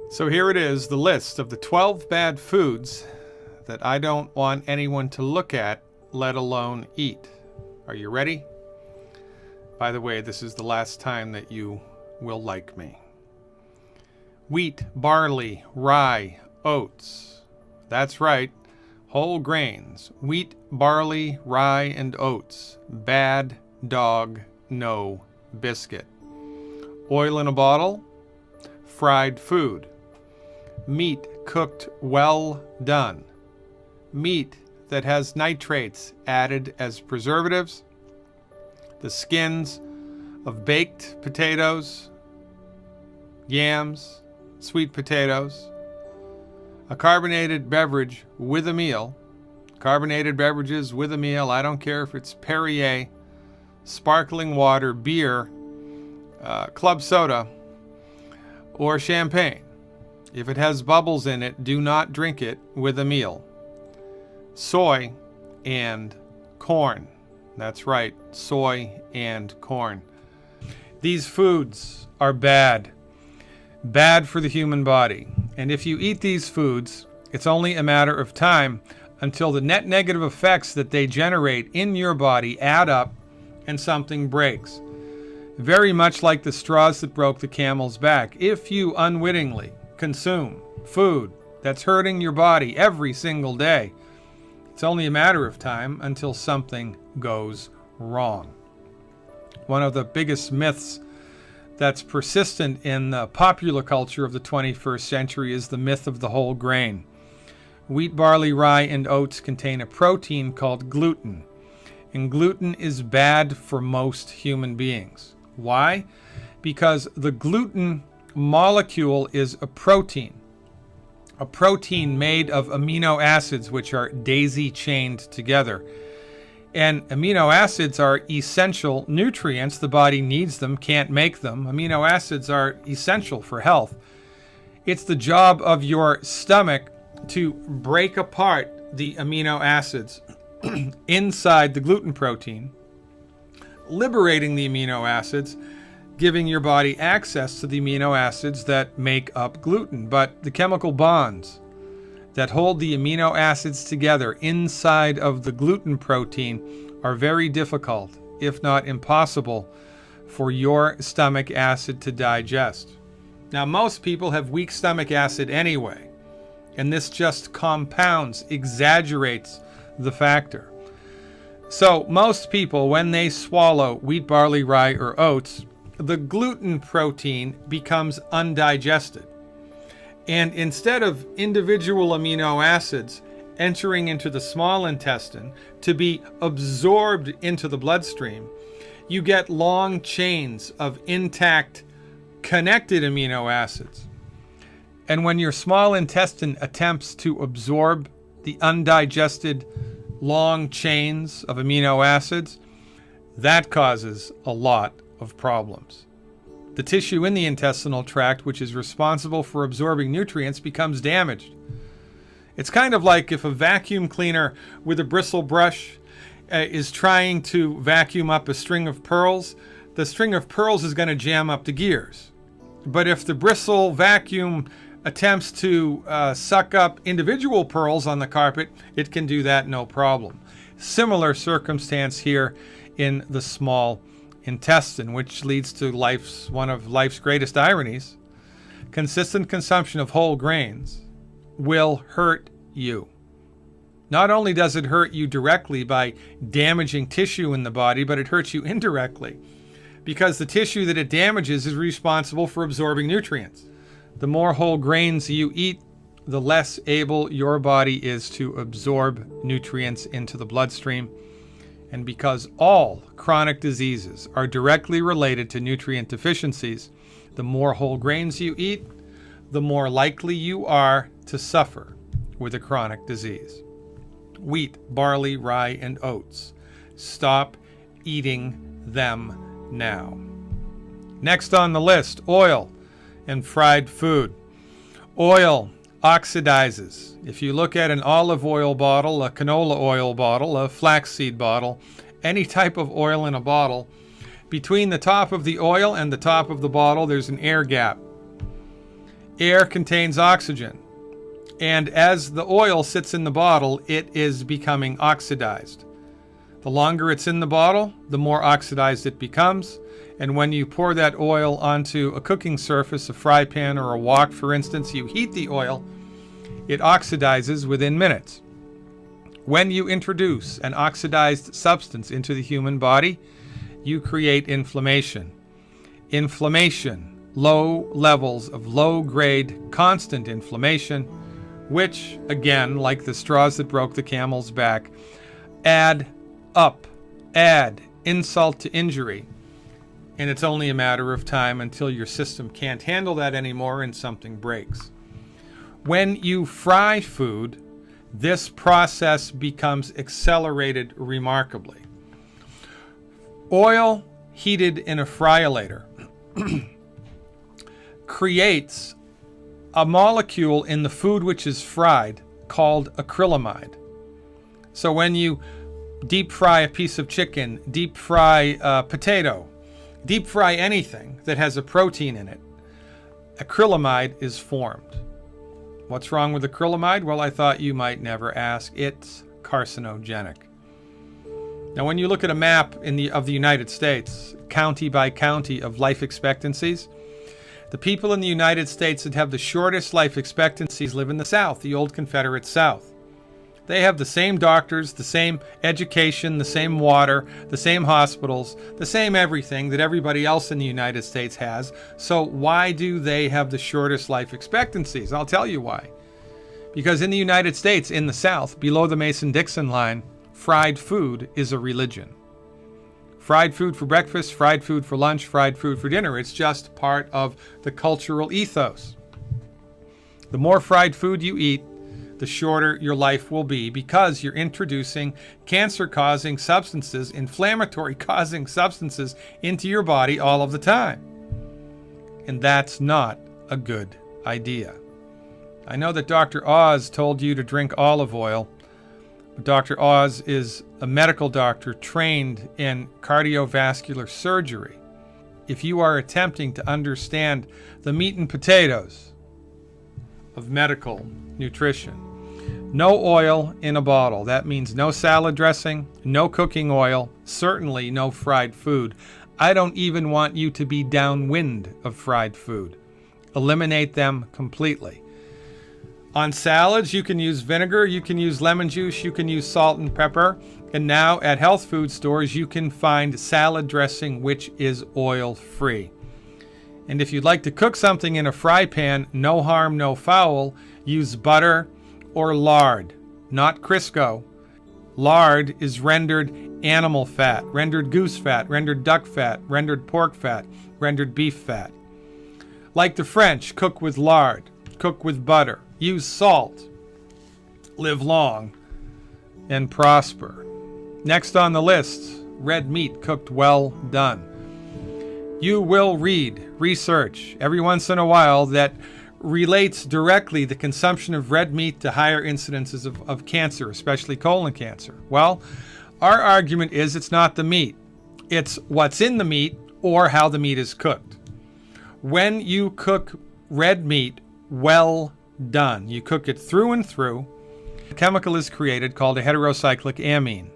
So here it is, the list of the 12 bad foods that I don't want anyone to look at, let alone eat. Are you ready? By the way, this is the last time that you will like me. Wheat, barley, rye, oats. That's right, whole grains. Wheat, barley, rye, and oats. Bad dog, no biscuit. Oil in a bottle, fried food. Meat cooked well done. Meat that has nitrates added as preservatives. The skins of baked potatoes, yams, sweet potatoes. A carbonated beverage with a meal. Carbonated beverages with a meal, I don't care if it's Perrier, sparkling water, beer, club soda, or champagne. If it has bubbles in it, do not drink it with a meal. Soy and corn. That's right, soy and corn. These foods are bad. Bad for the human body. And if you eat these foods, it's only a matter of time until the net negative effects that they generate in your body add up and something breaks. Very much like the straws that broke the camel's back. If you unwittingly consume food that's hurting your body every single day, it's only a matter of time until something goes wrong. One of the biggest myths that's persistent in the popular culture of the 21st century is the myth of the whole grain. Wheat, barley, rye, and oats contain a protein called gluten. And gluten is bad for most human beings. Why? Because the gluten molecule is a protein made of amino acids which are daisy-chained together. And amino acids are essential nutrients. The body needs them, can't make them. Amino acids are essential for health. It's the job of your stomach to break apart the amino acids inside the gluten protein, liberating the amino acids, giving your body access to the amino acids that make up gluten. But the chemical bonds that hold the amino acids together inside of the gluten protein are very difficult, if not impossible, for your stomach acid to digest. Now, most people have weak stomach acid anyway, and this just compounds, exaggerates the factor. So most people, when they swallow wheat, barley, rye, or oats, the gluten protein becomes undigested. And instead of individual amino acids entering into the small intestine to be absorbed into the bloodstream, you get long chains of intact, connected amino acids. And when your small intestine attempts to absorb the undigested long chains of amino acids, that causes a lot of problems. The tissue in the intestinal tract, which is responsible for absorbing nutrients, becomes damaged. It's kind of like if a vacuum cleaner with a bristle brush is trying to vacuum up a string of pearls. The string of pearls is going to jam up the gears. But if the bristle vacuum attempts to suck up individual pearls on the carpet, it can do that no problem. Similar circumstance here in the small intestine, which leads to one of life's greatest ironies. Consistent consumption of whole grains will hurt you. Not only does it hurt you directly by damaging tissue in the body, but it hurts you indirectly because the tissue that it damages is responsible for absorbing nutrients. The more whole grains you eat, the less able your body is to absorb nutrients into the bloodstream. And because all chronic diseases are directly related to nutrient deficiencies, the more whole grains you eat, the more likely you are to suffer with a chronic disease. Wheat, barley, rye, and oats. Stop eating them now. Next on the list, oil and fried food. Oil oxidizes. If you look at an olive oil bottle, a canola oil bottle, a flaxseed bottle, any type of oil in a bottle, between the top of the oil and the top of the bottle, there's an air gap. Air contains oxygen. And as the oil sits in the bottle, it is becoming oxidized. The longer it's in the bottle, the more oxidized it becomes. And when you pour that oil onto a cooking surface, a fry pan or a wok, for instance, you heat the oil, it oxidizes within minutes. When you introduce an oxidized substance into the human body, you create inflammation. Inflammation, low levels of low-grade, constant inflammation, which, again, like the straws that broke the camel's back, add insult to injury. And it's only a matter of time until your system can't handle that anymore and something breaks. When you fry food, this process becomes accelerated remarkably. Oil heated in a fryolator creates a molecule in the food which is fried called acrylamide. So when you deep fry a piece of chicken, deep fry a potato, deep fry anything that has a protein in it, acrylamide is formed. What's wrong with acrylamide? Well, I thought you might never ask. It's carcinogenic. Now, when you look at a map of the United States, county by county of life expectancies, the people in the United States that have the shortest life expectancies live in the South, the old Confederate South. They have the same doctors, the same education, the same water, the same hospitals, the same everything that everybody else in the United States has. So why do they have the shortest life expectancies? I'll tell you why. Because in the United States, in the South, below the Mason-Dixon line, fried food is a religion. Fried food for breakfast, fried food for lunch, fried food for dinner. It's just part of the cultural ethos. The more fried food you eat, the shorter your life will be, because you're introducing cancer-causing substances, inflammatory-causing substances into your body all of the time. And that's not a good idea. I know that Dr. Oz told you to drink olive oil, but Dr. Oz is a medical doctor trained in cardiovascular surgery. If you are attempting to understand the meat and potatoes of medical nutrition, no oil in a bottle. That means no salad dressing, no cooking oil, certainly no fried food. I don't even want you to be downwind of fried food. Eliminate them completely. On salads, you can use vinegar, you can use lemon juice, you can use salt and pepper. And now at health food stores, you can find salad dressing which is oil-free. And if you'd like to cook something in a fry pan, no harm, no foul, use butter or lard, not Crisco. Lard is rendered animal fat, rendered goose fat, rendered duck fat, rendered pork fat, rendered beef fat. Like the French, cook with lard, cook with butter, use salt, live long, and prosper. Next on the list, red meat cooked well done. You will read research every once in a while that relates directly the consumption of red meat to higher incidences of cancer, especially colon cancer. Well, our argument is it's not the meat. It's what's in the meat or how the meat is cooked. When you cook red meat well done, you cook it through and through, a chemical is created called a heterocyclic amine.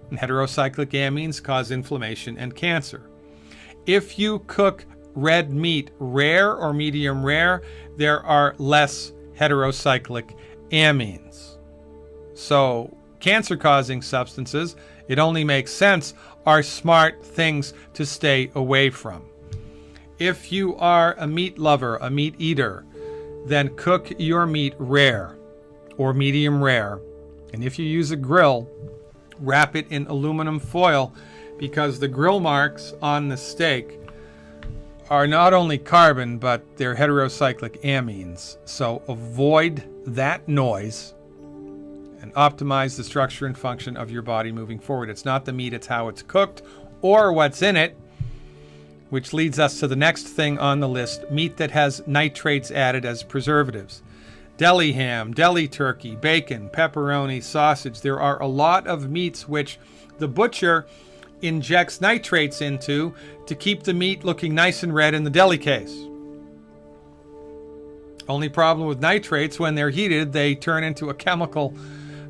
And heterocyclic amines cause inflammation and cancer. If you cook red meat rare or medium rare, there are less heterocyclic amines. So cancer-causing substances, it only makes sense, are smart things to stay away from. If you are a meat lover, a meat eater, then cook your meat rare or medium rare. And if you use a grill, wrap it in aluminum foil, because the grill marks on the steak are not only carbon, but they're heterocyclic amines. So avoid that noise and optimize the structure and function of your body moving forward. It's not the meat, it's how it's cooked or what's in it, which leads us to the next thing on the list, meat that has nitrates added as preservatives. Deli ham, deli turkey, bacon, pepperoni, sausage. There are a lot of meats which the butcher injects nitrates into to keep the meat looking nice and red in the deli case. Only problem with nitrates, when they're heated, they turn into a chemical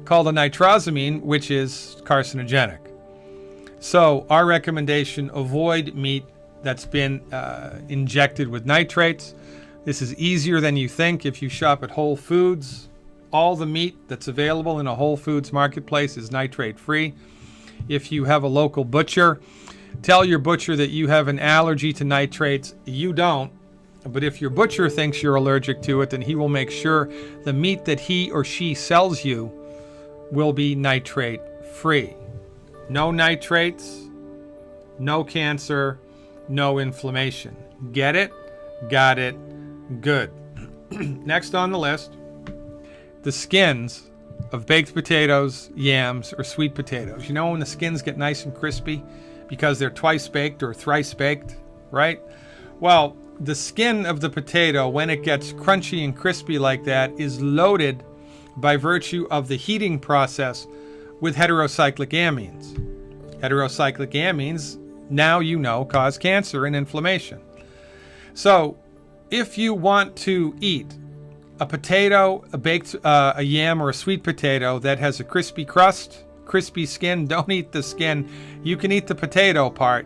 called a nitrosamine, which is carcinogenic. So our recommendation, avoid meat that's been injected with nitrates. This is easier than you think. If you shop at Whole Foods, all the meat that's available in a Whole Foods marketplace is nitrate free. If you have a local butcher, tell your butcher that you have an allergy to nitrates. You don't. But if your butcher thinks you're allergic to it, then he will make sure the meat that he or she sells you will be nitrate free. No nitrates, no cancer, no inflammation. Get it? Got it? Good. Next on the list, the skins of baked potatoes, yams, or sweet potatoes. You know when the skins get nice and crispy because they're twice baked or thrice baked, right? Well, the skin of the potato, when it gets crunchy and crispy like that, is loaded by virtue of the heating process with heterocyclic amines. Heterocyclic amines, now you know, cause cancer and inflammation. So if you want to eat a potato, a yam, or a sweet potato that has a crispy crust, crispy skin, don't eat the skin. You can eat the potato part,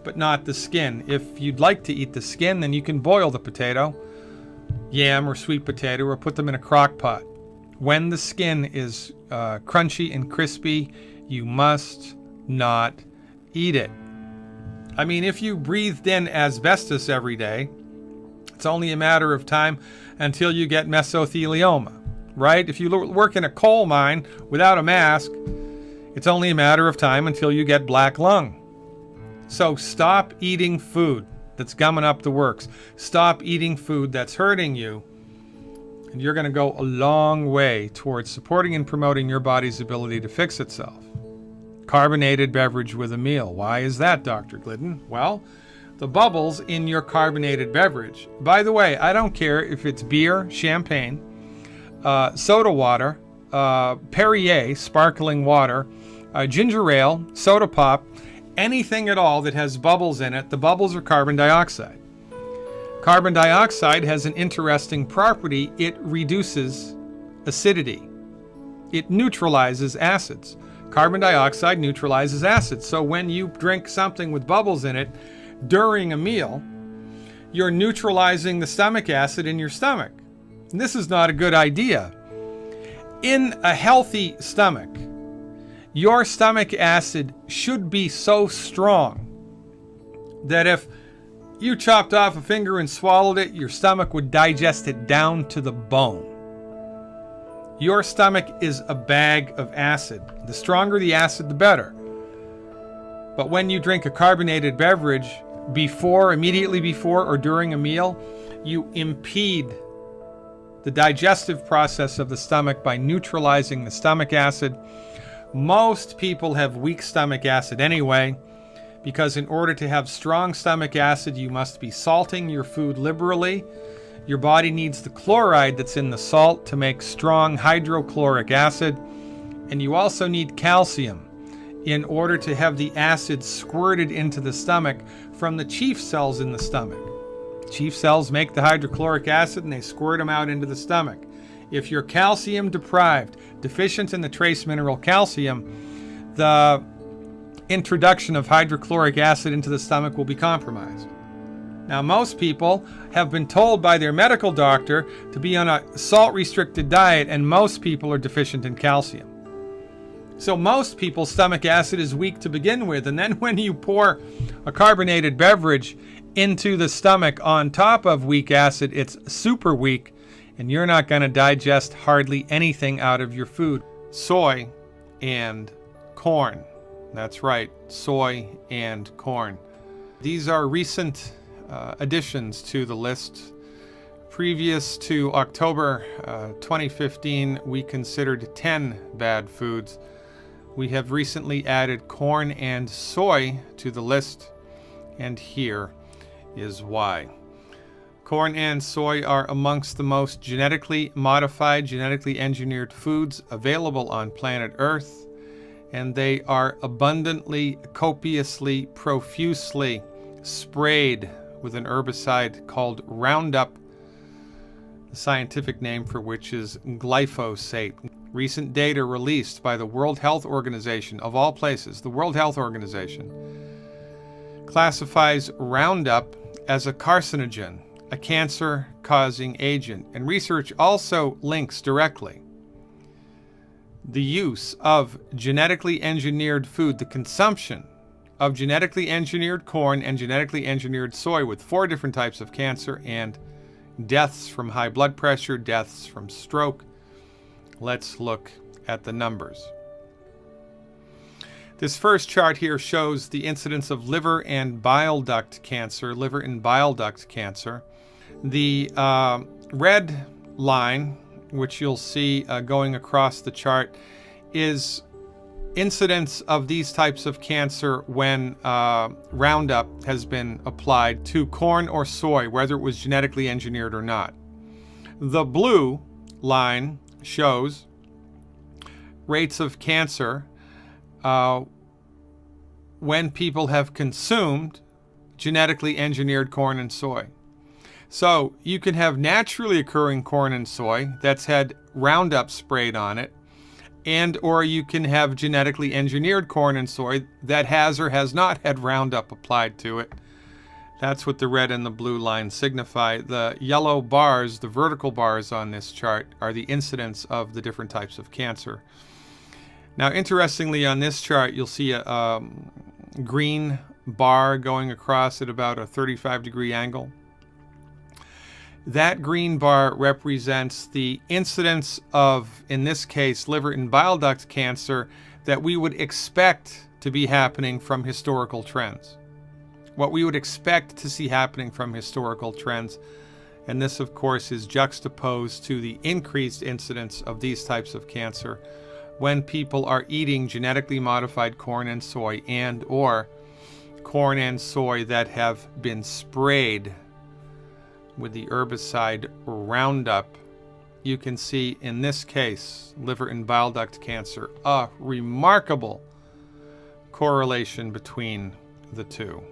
but not the skin. If you'd like to eat the skin, then you can boil the potato, yam, or sweet potato, or put them in a crock pot. When the skin is crunchy and crispy, you must not eat it. I mean, if you breathed in asbestos every day, it's only a matter of time until you get mesothelioma, right? If you work in a coal mine without a mask, it's only a matter of time until you get black lung. So stop eating food that's gumming up the works. Stop eating food that's hurting you. And you're going to go a long way towards supporting and promoting your body's ability to fix itself. Carbonated beverage with a meal. Why is that, Dr. Glidden? Well, the bubbles in your carbonated beverage. By the way, I don't care if it's beer, champagne, soda water, Perrier, sparkling water, ginger ale, soda pop, anything at all that has bubbles in it. The bubbles are carbon dioxide. Carbon dioxide has an interesting property. It reduces acidity. It neutralizes acids. Carbon dioxide neutralizes acids. So when you drink something with bubbles in it during a meal, you're neutralizing the stomach acid in your stomach. And this is not a good idea. In a healthy stomach, your stomach acid should be so strong that if you chopped off a finger and swallowed it, your stomach would digest it down to the bone. Your stomach is a bag of acid. The stronger the acid, the better. But when you drink a carbonated beverage immediately before or during a meal, you impede the digestive process of the stomach by neutralizing the stomach acid. Most people have weak stomach acid anyway, because in order to have strong stomach acid, you must be salting your food liberally. Your body needs the chloride that's in the salt to make strong hydrochloric acid. And you also need calcium in order to have the acid squirted into the stomach from the chief cells in the stomach. Chief cells make the hydrochloric acid and they squirt them out into the stomach. If you're calcium deprived, deficient in the trace mineral calcium, the introduction of hydrochloric acid into the stomach will be compromised. Now, most people have been told by their medical doctor to be on a salt-restricted diet, and most people are deficient in calcium. So most people's stomach acid is weak to begin with, and then when you pour a carbonated beverage into the stomach on top of weak acid, it's super weak, and you're not going to digest hardly anything out of your food. Soy and corn. That's right, soy and corn. These are recent additions to the list. Previous to October 2015, we considered 10 bad foods. We have recently added corn and soy to the list, and here is why. Corn and soy are amongst the most genetically modified, genetically engineered foods available on planet Earth, and they are abundantly, copiously, profusely sprayed with an herbicide called Roundup the scientific name for which is glyphosate. Recent data released by the World Health Organization, of all places, the World Health Organization, classifies Roundup as a carcinogen, a cancer-causing agent, and research also links directly the use of genetically engineered food, the consumption of genetically engineered corn and genetically engineered soy with 4 different types of cancer and deaths from high blood pressure, deaths from stroke. Let's look at the numbers. This first chart here shows the incidence of liver and bile duct cancer, The red line, which you'll see going across the chart, is incidence of these types of cancer when Roundup has been applied to corn or soy, whether it was genetically engineered or not. The blue line shows rates of cancer when people have consumed genetically engineered corn and soy. So you can have naturally occurring corn and soy that's had Roundup sprayed on it, and or you can have genetically engineered corn and soy that has or has not had Roundup applied to it. That's what the red and the blue lines signify. The yellow bars, the vertical bars on this chart, are the incidence of the different types of cancer. Now, interestingly, on this chart, you'll see a green bar going across at about a 35-degree angle. That green bar represents the incidence of, in this case, liver and bile duct cancer that we would expect to be happening from historical trends. What we would expect to see happening from historical trends. And this, of course, is juxtaposed to the increased incidence of these types of cancer when people are eating genetically modified corn and soy and or corn and soy that have been sprayed with the herbicide Roundup. You can see in this case, liver and bile duct cancer, a remarkable correlation between the two.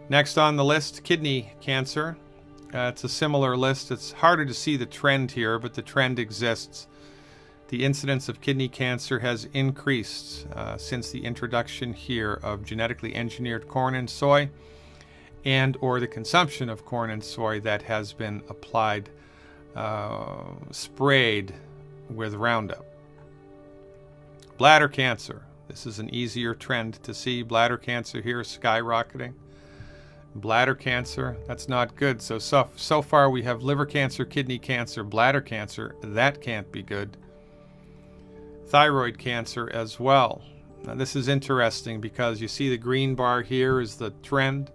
Next on the list, kidney cancer. It's a similar list. It's harder to see the trend here, but the trend exists. The incidence of kidney cancer has increased since the introduction here of genetically engineered corn and soy, and or the consumption of corn and soy that has been applied, sprayed with Roundup. Bladder cancer. This is an easier trend to see. Bladder cancer here skyrocketing. Bladder cancer, that's not good. So far we have liver cancer, kidney cancer, bladder cancer. That can't be good. Thyroid cancer as well. Now this is interesting because you see the green bar here is the trend.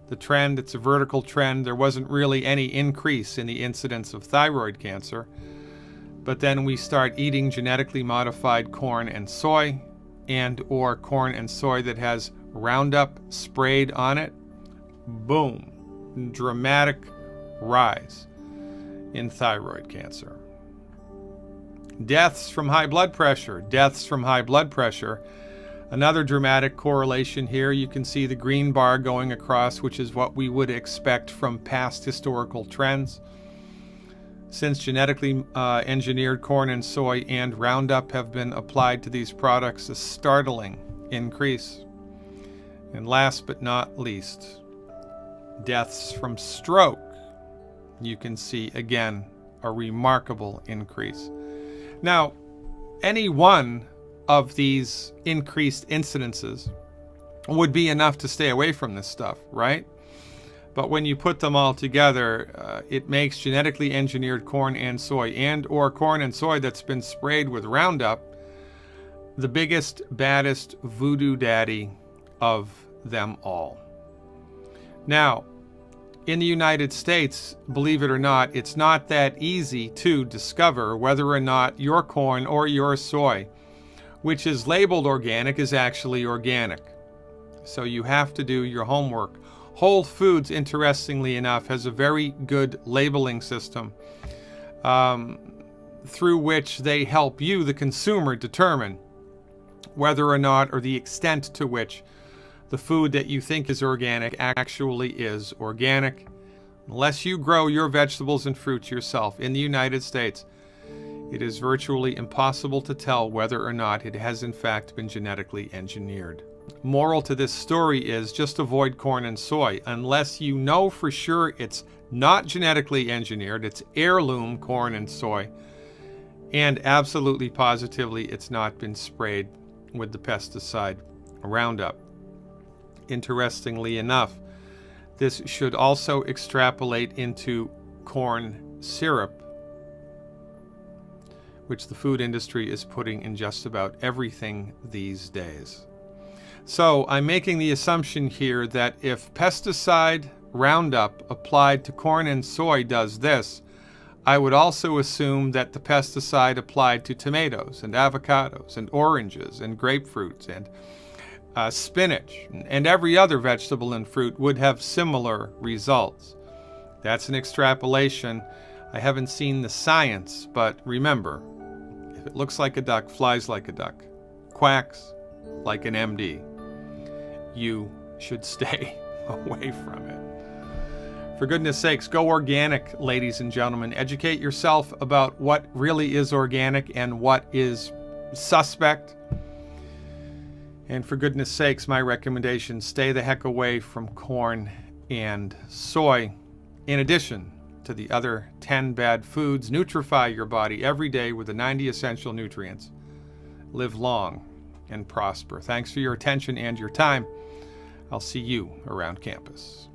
The trend, it's a vertical trend. There wasn't really any increase in the incidence of thyroid cancer. But then we start eating genetically modified corn and soy, and or corn and soy that has Roundup sprayed on it. Boom. Dramatic rise in thyroid cancer. Deaths from high blood pressure. Another dramatic correlation here. You can see the green bar going across, which is what we would expect from past historical trends. Since genetically engineered corn and soy and Roundup have been applied to these products, a startling increase. And last but not least, deaths from stroke. You can see, again, a remarkable increase. Now, any one of these increased incidences would be enough to stay away from this stuff, right? But when you put them all together, it makes genetically engineered corn and soy and or corn and soy that's been sprayed with Roundup the biggest, baddest voodoo daddy of them all. Now, in the United States, believe it or not, it's not that easy to discover whether or not your corn or your soy, which is labeled organic, is actually organic. So you have to do your homework. Whole Foods, interestingly enough, has a very good labeling system through which they help you, the consumer, determine whether or not, or the extent to which the food that you think is organic actually is organic. Unless you grow your vegetables and fruits yourself in the United States, it is virtually impossible to tell whether or not it has in fact been genetically engineered. Moral to this story is just avoid corn and soy unless you know for sure it's not genetically engineered, it's heirloom corn and soy, and absolutely positively it's not been sprayed with the pesticide Roundup. Interestingly enough, this should also extrapolate into corn syrup, which the food industry is putting in just about everything these days. So I'm making the assumption here that if pesticide Roundup applied to corn and soy does this, I would also assume that the pesticide applied to tomatoes and avocados and oranges and grapefruits and spinach and every other vegetable and fruit would have similar results. That's an extrapolation. I haven't seen the science, but remember, if it looks like a duck, flies like a duck, quacks like an MD, you should stay away from it. For goodness sakes, go organic, ladies and gentlemen. Educate yourself about what really is organic and what is suspect. And for goodness sakes, my recommendation, stay the heck away from corn and soy. In addition to the other 10 bad foods, nutrify your body every day with the 90 essential nutrients. Live long and prosper. Thanks for your attention and your time. I'll see you around campus.